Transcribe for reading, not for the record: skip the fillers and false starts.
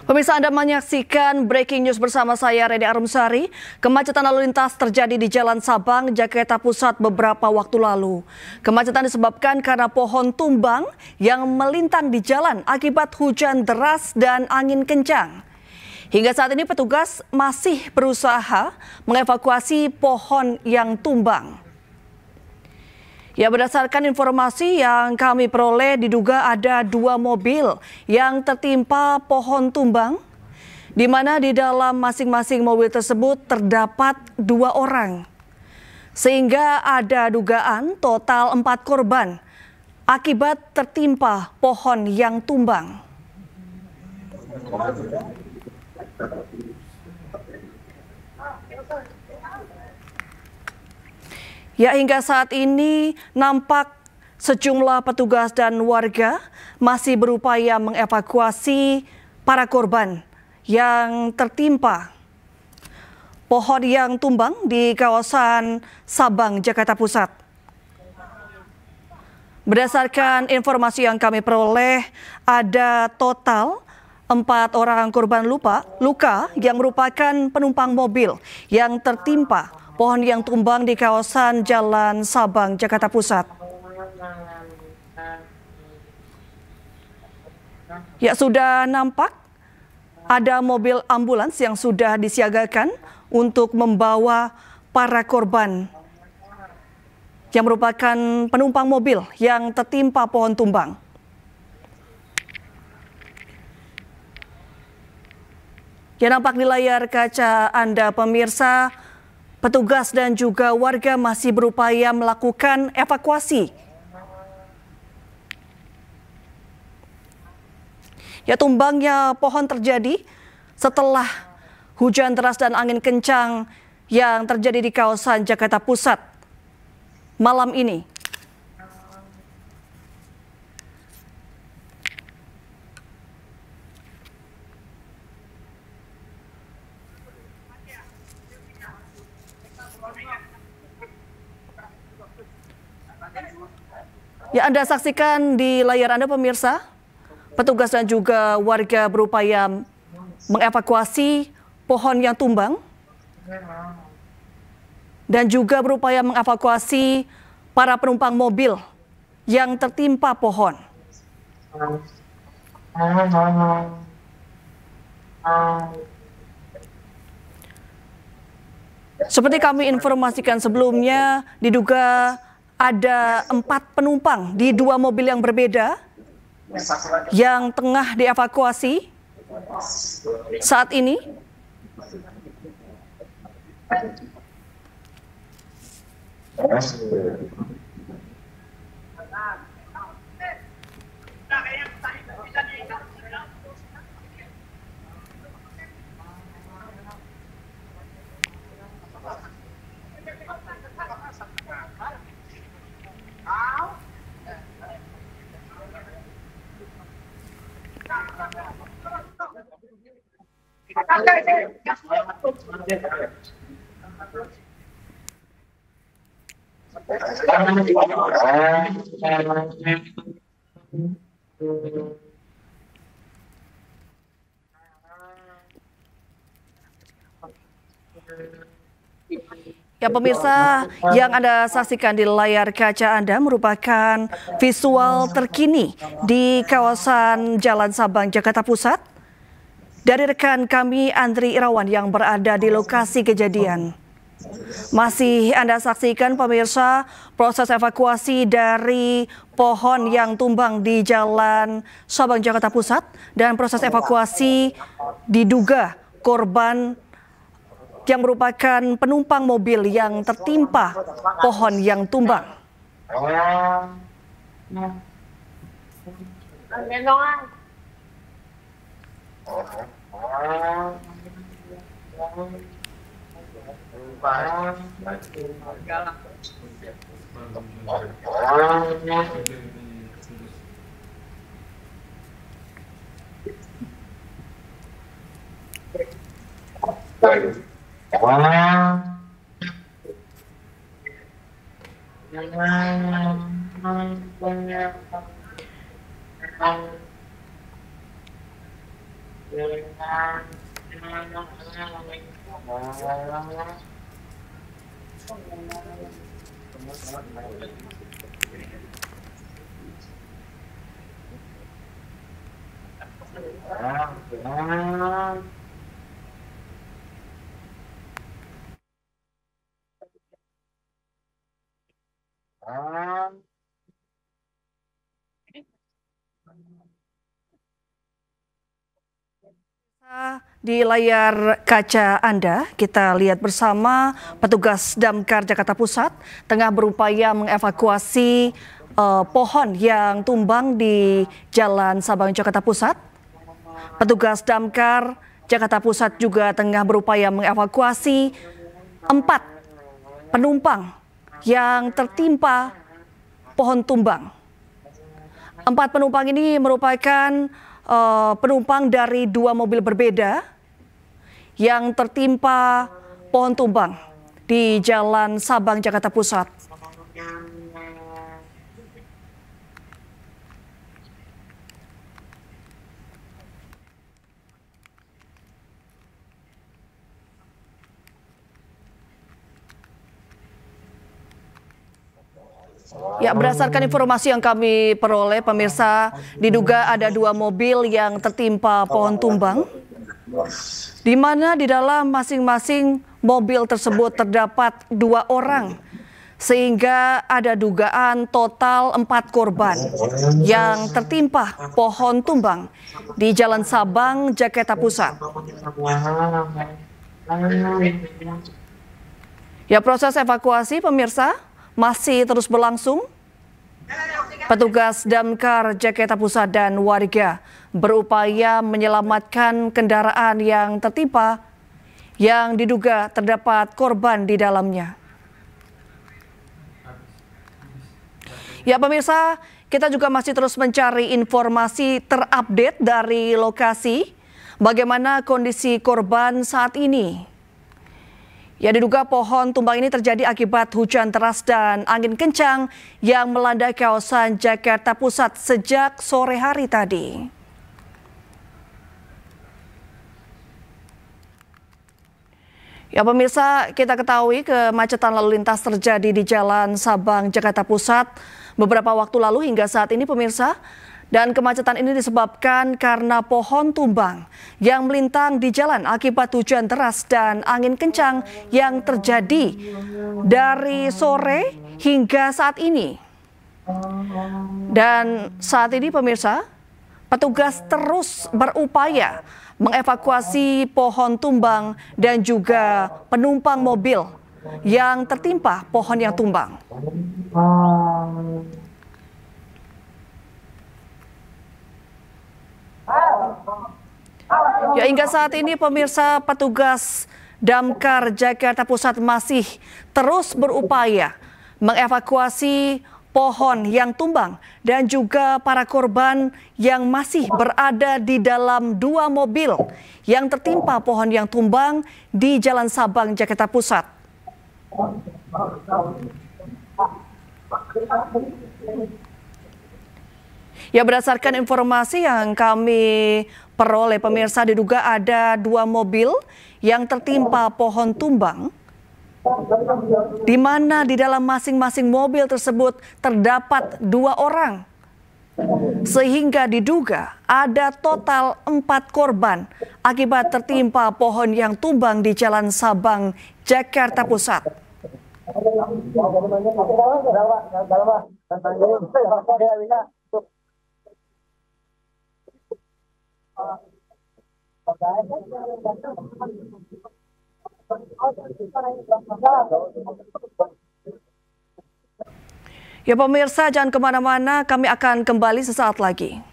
Pemirsa, Anda menyaksikan Breaking News bersama saya, Reni Arumsari. Kemacetan lalu lintas terjadi di Jalan Sabang, Jakarta Pusat beberapa waktu lalu. Kemacetan disebabkan karena pohon tumbang yang melintang di jalan akibat hujan deras dan angin kencang. Hingga saat ini petugas masih berusaha mengevakuasi pohon yang tumbang. Ya, berdasarkan informasi yang kami peroleh, diduga ada 2 mobil yang tertimpa pohon tumbang, di mana di dalam masing-masing mobil tersebut terdapat 2 orang. Sehingga ada dugaan total 4 korban akibat tertimpa pohon yang tumbang. Ya, hingga saat ini nampak sejumlah petugas dan warga masih berupaya mengevakuasi para korban yang tertimpa pohon yang tumbang di kawasan Sabang, Jakarta Pusat. Berdasarkan informasi yang kami peroleh, ada total 4 orang korban luka yang merupakan penumpang mobil yang tertimpa pohon yang tumbang di kawasan Jalan Sabang, Jakarta Pusat. Ya, sudah nampak ada mobil ambulans yang sudah disiagakan untuk membawa para korban yang merupakan penumpang mobil yang tertimpa pohon tumbang. Ya, nampak di layar kaca Anda, pemirsa, petugas dan juga warga masih berupaya melakukan evakuasi. Ya, tumbangnya pohon terjadi setelah hujan deras dan angin kencang yang terjadi di kawasan Jakarta Pusat malam ini. Ya, Anda saksikan di layar Anda, pemirsa, petugas dan juga warga berupaya mengevakuasi pohon yang tumbang dan juga berupaya mengevakuasi para penumpang mobil yang tertimpa pohon. Seperti kami informasikan sebelumnya, diduga ada 4 penumpang di 2 mobil yang berbeda yang tengah dievakuasi saat ini. Ya, pemirsa, yang Anda saksikan di layar kaca Anda merupakan visual terkini di kawasan Jalan Sabang, Jakarta Pusat dari rekan kami Andri Irawan yang berada di lokasi kejadian. Masih Anda saksikan, pemirsa, proses evakuasi dari pohon yang tumbang di Jalan Sabang, Jakarta Pusat, dan proses evakuasi diduga korban yang merupakan penumpang mobil yang tertimpa pohon yang tumbang. Di layar kaca Anda, kita lihat bersama petugas Damkar Jakarta Pusat tengah berupaya mengevakuasi pohon yang tumbang di Jalan Sabang Jakarta Pusat. Petugas Damkar Jakarta Pusat juga tengah berupaya mengevakuasi 4 penumpang yang tertimpa pohon tumbang. 4 penumpang ini merupakan penumpang dari 2 mobil berbeda yang tertimpa pohon tumbang di Jalan Sabang, Jakarta Pusat. Ya, berdasarkan informasi yang kami peroleh, pemirsa, diduga ada 2 mobil yang tertimpa pohon tumbang, di mana di dalam masing-masing mobil tersebut terdapat 2 orang, sehingga ada dugaan total 4 korban yang tertimpa pohon tumbang di Jalan Sabang, Jakarta Pusat. Ya, proses evakuasi, pemirsa, masih terus berlangsung. Petugas Damkar Jakarta Pusat dan warga berupaya menyelamatkan kendaraan yang tertimpa yang diduga terdapat korban di dalamnya. Ya, pemirsa, kita juga masih terus mencari informasi terupdate dari lokasi bagaimana kondisi korban saat ini. Ya, diduga pohon tumbang ini terjadi akibat hujan deras dan angin kencang yang melanda kawasan Jakarta Pusat sejak sore hari tadi. Ya, pemirsa, kita ketahui kemacetan lalu lintas terjadi di Jalan Sabang, Jakarta Pusat beberapa waktu lalu hingga saat ini, pemirsa. Dan kemacetan ini disebabkan karena pohon tumbang yang melintang di jalan akibat hujan deras dan angin kencang yang terjadi dari sore hingga saat ini. Dan saat ini, pemirsa, petugas terus berupaya mengevakuasi pohon tumbang dan juga penumpang mobil yang tertimpa pohon yang tumbang. Ya, hingga saat ini, pemirsa, petugas Damkar Jakarta Pusat masih terus berupaya mengevakuasi pohon yang tumbang dan juga para korban yang masih berada di dalam 2 mobil yang tertimpa pohon yang tumbang di Jalan Sabang, Jakarta Pusat. Ya, berdasarkan informasi yang kami peroleh, pemirsa, diduga ada 2 mobil yang tertimpa pohon tumbang, di mana di dalam masing-masing mobil tersebut terdapat 2 orang, sehingga diduga ada total 4 korban akibat tertimpa pohon yang tumbang di Jalan Sabang, Jakarta Pusat. Ya, pemirsa, jangan kemana-mana, kami akan kembali sesaat lagi.